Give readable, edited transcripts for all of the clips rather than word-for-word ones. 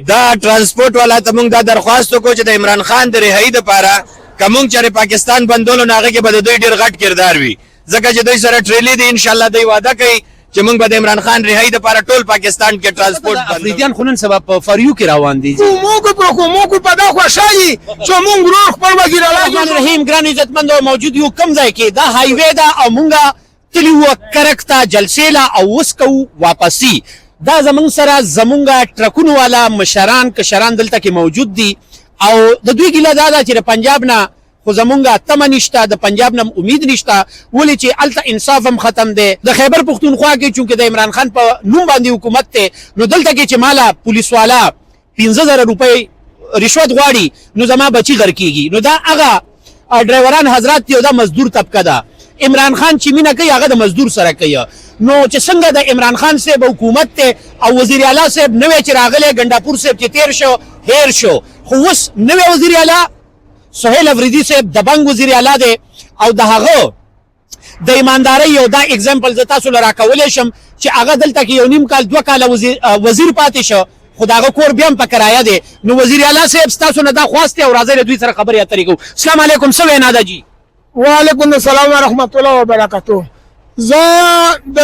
دا ترانسپورت والا ته موږ دا درخواست وکړو چې د عمران خان د رهایی دپاره که موږ چېرې پاکستان بندولو نو هغه کې به د دوی ډېر غټ کردار وي ځکه چې دوی سره ټریلي دي انشاءالله دوی واده کوي چې موږ به د عمران خان رهایی دپاره ټول پاکستان کې ترانسپورت افریدیان خو نن سبا په فاریو کې روان دي موږ په دا خوشحالي چې موږ روغ خپل وزیر الرحمن الرحیم ګران عزتمندو موجود یو کم ځای کې دا هایوې ده او موږ تلي وو کرک ته جلسې له او اوس کوو واپسي دا زمونږ سره زمونږ ټرکونو والا مشران کشران دلته کې موجود دي او د دوی ګیله دا ده چې د پنجاب نه خو زمونږ تمه نشته د پنجاب نه امید نشته ولې چې هلته انصاف هم ختم دی د خیبر پښتونخوا کې چونکې د عمران خان په نوم باندې حکومت دی نو دلته کې چې مالا پولیس والا 15,000 روپۍ رشوت غواړي نو زما بچي غر کېږي نو دا هغه ډرایوران حضرات دي او دا مزدور طبقه ده عمران خان چې مینه کوي هغه د مزدور سره کوي نو چې څنګه د عمران خان صاحب حکومت ته او وزیر اعلی صاحب نوې چې راغلی ګنډاپور صاحب چې تیر شو هیر شو خو اوس نوې وزیر اعلی سهیل افریدي صاحب دبنګ وزیر اعلی دی او د هغه د ایماندارۍ یو دا اگزامپل زه تاسو له راکولی شم چې هغه دلته کې یو نیم کال 2 کاله وزیر پاتې شو خو د هغه کور بیا هم په کرایه دی نو وزیر اعلی صاحب ستاسو نه دا خواست دی او راځئ له دوی سره خبرې اترې کوو السلام علیکم څه وینا ده جي وعلیکم السلام ورحمت الله وبرکاتو زه د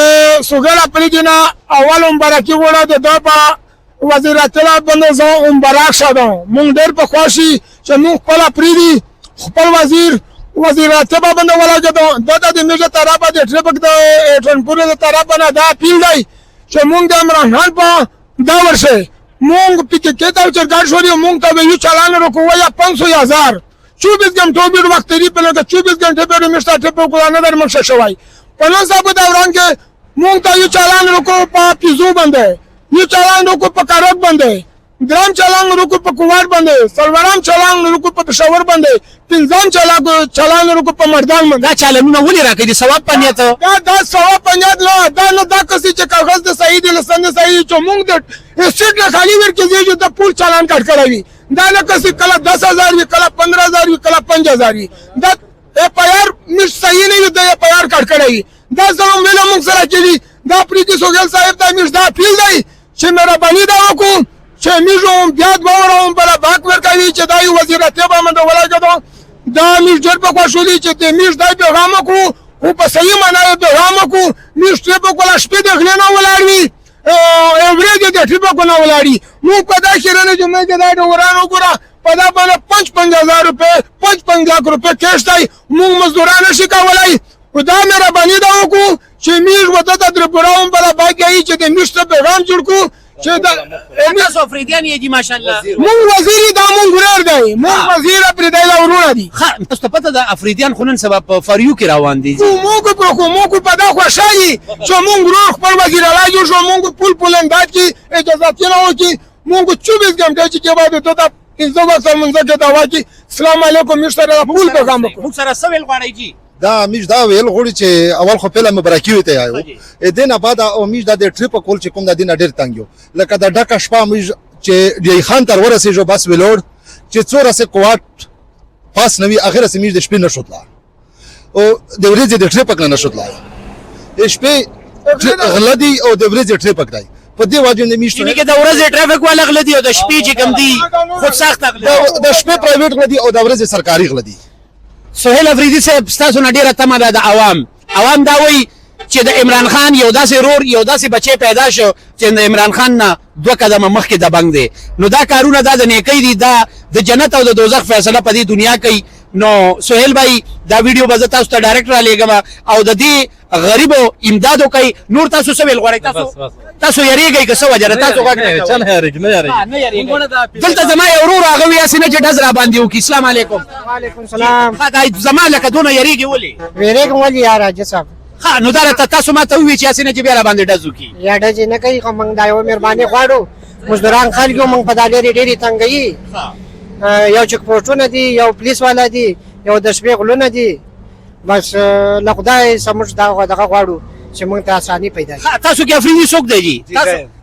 سوګل اپریدي نه اول مبارکي وړه د ده په وزیر اطلاع باندې زه مبارک شدم موږ ډېر په خوښي چې موږ خپل اپریدي خپل وزیر اطلاع باندې ولاګېدو دته د میږه طرفه د ټرافیک د ټرانسپورټ د طرفه نه دا اپیل دی چې موږ د عمران خان په دا ورشه موږ پکې کېدل چې ګاډ شوري موږ ته یو چالان وکړو یا 500,000 24 घंटों भी वक्त नहीं पहले तो 24 घंटे पे मिस्टर ट्रिप को आने दर मंशा शवाई पहले साहब दौरान के मूंग का ये चालान रुको पा पिजू बंदे ये चालान रुको पा कारक बंदे ग्राम चालान रुको पा कुवार बंदे सलवाराम चालान रुको पा पेशावर बंदे पिंजाम चालान रुको पा मर्दान बंदे دا चालانونه ولې راکړي د ثواب په نیت دا ثواب په نیت لا دا نه دا کسي چې کاغذ د صحیح دي لسند صحیح چې موږ د سټ خالی ورکې چې د پور چالان کټ کړی دا نه کسي کله 10,000 وی کله 15,000 وی کله 5,000 وی دا اف آی آر مش صحیح نه وي د اف آی آر کټ کړی دا زموږ ویله موږ سره کېږي دا پریتی سوګل صاحب دا مش دا پیل دی چې مهرباني دا وکړو چې میږو بیا دوړم بل باک ورکوي چې دا یو وزیر ته به منډه ولاګو دا میږ ډېر په خوشالي چې ته میږ دای پیغام کو او په صحیح معنی پیغام کو میږ ته په کولا شپې د غلنه ولاړوي एवरेज दे ठिपा को ना वलाड़ी मुंह पदा शिरने जो मैं के दाइड वरानो गुरा पदा बने 55,000 रुपए 55 लाख रुपए कैश दाई मुंह मजदूराने शिका वलाई खुदा मेरा बनी दाओ को शेमीर वता त्रिपुराओं बला बाकी आई चेते मिस्टर पैगाम जुड़को चेता تاسو افریدیان یې دي ماشاءالله मुंह वजीर دا मुंह गुरर गई मुंह वजीर अपریدایلا ورونه دي ها تاسو ته پته ده افریدیان خو نن سبا په فاریو کې روان دي موږ په دا خوشالي چې موږ روغ خپل وزیر اعلی جوړ شو موږ پول انداز کی اجازه نه وکي موږ 24 घंटे چې کې بعد ته انځو سره منځ کې دا واکي السلام علیکم مشتری پول پیغام موږ سره سویل غواړی جی دا میش دا ویل غوړي چې اول خو پیله مبارکي وي ته یو دینه بعد او میش دا د ټریپ کول چې کوم د دینه ډیر تنګ یو لکه د ډکه شپه میش چې دی خان تر ورسې جو بس ویلوړ چې څوره سه کوات پاس نوی اخر سه میش د شپې نشوتلا او د ورځې د ټریپ نه نشوتلا شپې غلدي او د ورځې ټریپ کړای په دې واجب نه میشته چې د ورځې ټریفیک والا غلدي او د شپې چې کم دي خود سخت غلدي د شپې پرایویټ غلدي او د ورځې سرکاري غلدي سهیل افریدي صاحب ستاسو نه ډیره تمه ده د عوام دا وایي چې د عمران خان یو داسې رور یو داسې بچی پیدا شو چې د عمران خان نه 2 قدمه مخکې دبنګ دی نو دا کارونه دا د نیکۍ دي دا د جنت او د دوزخ فیصله په دې دنیا کوي نو سهیل بھائی دا ویډیو به زه تاسو ته ډایرکټ را لېږم او د دې غریبو امداد وکړئ نور تاسو څه ویل غواړئ تاسو یریږئ که څه وجه تاسو غواړئ نه یریږئ دلته زما یو ورور هغه وي هسې نه چې ډز را باندې وکړي السلام علیکم وعلیکم السلام دا زما لکه دونه یریږي ولې ویریږم ولې یار حاجي صاحب ها نو دا راته تاسو ما ته ووایئ چې هسې نه چې بیا را باندې ډز وکړي یا ډز نه کوي خو موږ دا یوه مهرباني غواړو مزدوران خلک یو موږ په دا لرې ډېرې تنګوي یو چک پوسټونه دي یو پولیس والا دي یو د شپې غلونه دي بس له خدای سمج دغه غواړو چې موږ ته اساني پیدا شي تاسو کې افریدي څوک دی جی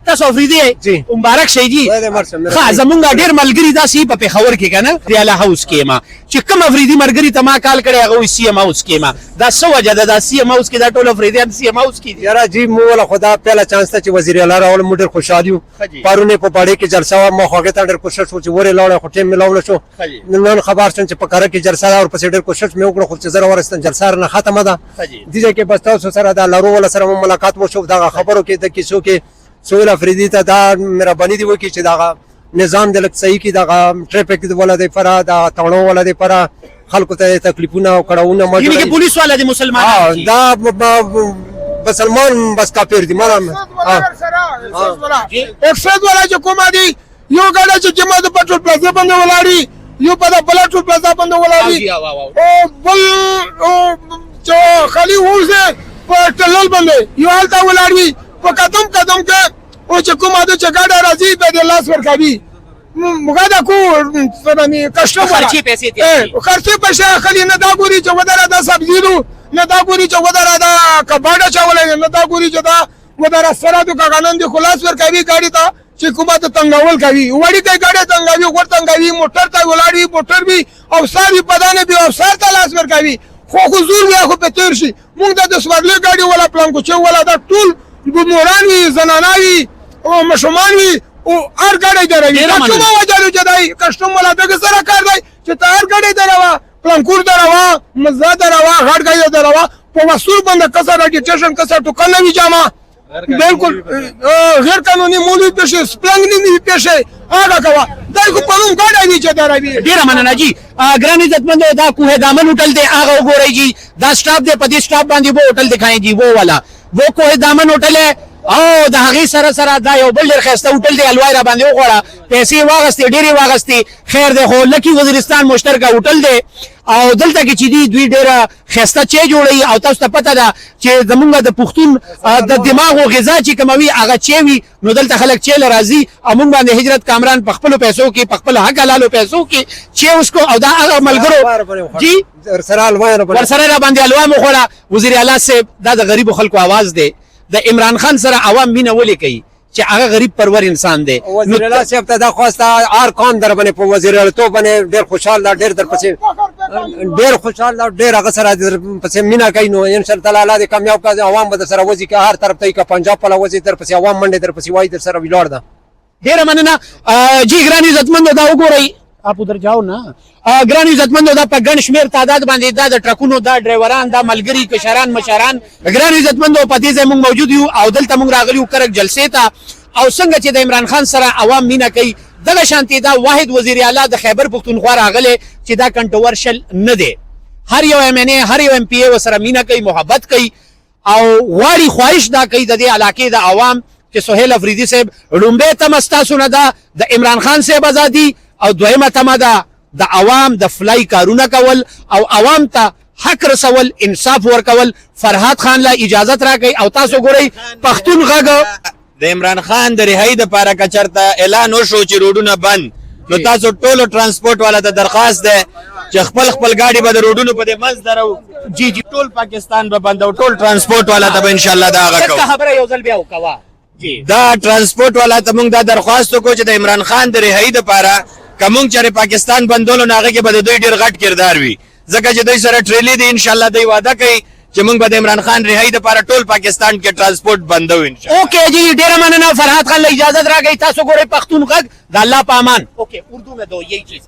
تاسو افریدي جی. مبارک شي جی خدای دې مرسته مهرباني. ها زمونږ ډیر ملګری داسې په پېښور کې کنه ریاله هاوس کې ما چې کوم افریدي مرګري ته ما کال کړی هغه سی ام هاوس کې ما دا څه وجه ده دا سی ام هاوس کې دا ټول افریديان سی ام هاوس کې دي یاره جی مو ولا خدا پہلا چانس ته چې وزیر اعلی راول مو ډېر خوشاله یو خجی. پرونه په پاړې کې جلسه وا مو خوګه ته ډېر کوشش و چې وره لاړ خو ټیم ملاول شو خجی. نن خبر شون چې په کار کې جلسه اور په ډېر کوشش مې وکړ خو چې زره ورستان جلسه نه ختمه ده خجی. دي چې بس تاسو سره دا لارو ولا سره مو ملاقات مو شو دا خبرو کې د کیسو کې سویل افریدي ته دا مهرباني دی وکړي چې دا نظام د لک صحیح کې دا ټریفیک ولا دی پر دا تړو ولا دی پر خلکو ته تکلیفونه او کړهونه ما یعنی کې پولیس والا دي مسلمان دا مسلمان بس کافر دي مالا एक्सप्रेस वाला जो कोमा दी यो गाड़ा जो जमा तो पेट्रोल प्लाजा बंद वलाड़ी यो पता पेट्रोल प्लाजा बंद वलाड़ी ओ बल ओ जो खाली वो से पेट्रोल बंद यो हालता वलाड़ी वो कदम कदम के ओ जो कोमा तो गाड़ा राजी पे दे लास वर का भी मुगादा को सदानी कस्टमर खर्चे पैसे खर्चे पैसे खाली न दागुरी जो वदारा दा सब्जीरू न दागुरी जो वदारा दा कबाड़ा चावल न दागुरी जो दा वदारा सरादो का आनंद खुलास वर का भी गाड़ी था चिकुमा तो तंगावल का भी वड़ी का गाड़ी तंगावी वर तंगावी मोटर था वलाड़ी मोटर भी अवसर भी पदाने भी अवसर था लास वर का भी खो हुजूर भी आखो पे तेरशी मुंगदा दस वाले गाड़ी वाला प्लान को चे वाला दा टूल मोरानवी जनानावी ओ मशुमानवी ओ हर गाड़ी दे रही कस्टमर वजह जदाई कस्टमर वाला दे सरा कर दई चे हर गाड़ी दे रहा प्लान कुर दे रहा मजा दे रहा हर गाड़ी दे रहा तो वसूल बंद कसा रजिस्ट्रेशन कसा तो कन्ना भी जामा बिल्कुल गैर कानूनी मूली पेशे स्प्लंगनी पेशे आगा कवा दाई को पलूम गाड़ी भी चेदा रही ډیره مننه جی ګران عزتمندو دا کوه دامن होटल दे هغه وګورئ جی دا سٹاپ دے پدی سٹاپ باندې وہ होटल दिखाएं जी वो वाला वो کوه دامن होटल है او دا هغه سره سره دا یو بل ډیر خسته होटل دی الوای را باندې وګوره پیسې واغستې ډیره واغستې خیر ده خو لکی وزیرستان مشترکه होटل دی او دلته کې چې دی دوی ډیره خسته چي جوړي او تاسو ته پته ده چې زمونږ د پښتون د دماغ او غذا چې کموي هغه چي وي نو دلته خلک چي لراځي امون باندې هجرت کامران په خپل پیسو کې په خپل حق حلالو پیسو کې چې اوسکو او دا هغه ملګرو جی سره الوان ورسره را باندې الوان مخوړه وزیر اعلی صاحب دا د غریب خلکو आवाज دی د عمران خان سره عوام مینه ولې کوي چې هغه غریب پرور انسان دی وزیر اعلی صاحب ته دا خواسته هر کان در باندې په وزیر اعلی تو باندې ډیر خوشاله ډیر در پسې ډیر خوشاله ډیر هغه سره پسې مینا کوي نو ان شاء الله تعالی دې کامیاب کړي عوام به سره وځي که هر طرف ته که پنجاب په لوځي در پسې عوام منډه در پسې وای در سره ویلوړ ده ډیره مننه جی ګران عزتمندو دا وګورئ آپ ادھر جاؤ نا ګران عزتمندو دا په ګڼ شمیر تعداد باندې دا د ټرکونو دا ډرایوران دا ملګری کشران مشران ګران عزتمندو په دې ځای موږ موجود یو او دلته موږ راغلی یو کرک جلسې ته او څنګه چې د عمران خان سره عوام مینا کوي دغه شانتي دا واحد وزیر اعلی د خیبر پختونخوا راغلی چې دا کنټروورشل نه دی هر یو ایم ان ای هر یو ام پی ای سره مینا کوي محبت کوي او غواړي خواهش دا کوي د دې علاقې د عوام چې سهیل افریدي صاحب لومبه تمستاسو نه دا د عمران خان صاحب ازادي او دویمه تمه ده د عوام د فلای کارونه کول او عوام ته حق رسول انصاف ورکول فرحات خان لا اجازت راکړي او تاسو ګورئ پښتون غږ د عمران خان د رهایی د پاره کچرته اعلان وشو چې روډونه بند نو تاسو ټولو ترانسپورت والا ته درخواست ده چې خپل خپل گاډي به د روډونو په دې منځ درو جی جی ټول پاکستان به بند او ټول ترانسپورت والا ته ان شاء الله دا هغه کو خبره یو ځل بیا وکوا جی دا ترانسپورت والا ته موږ دا درخواست وکړو چې د عمران خان د رهایی د پاره کوم چې پاکستان بندولو ناغه کې به دوی ډیر غټ کردار وي ځکه چې دوی سره ټریلی دي ان شاء الله دوی وعده کوي چې موږ به د عمران خان رهایی د لپاره ټول پاکستان کې ترانسپورت بندو ان شاء الله اوکے جی ډیر مننه فرحات خان له اجازه راکړي تاسو ګورئ پښتون غږ د الله په امان اوکے اردو میں دو یہی چیز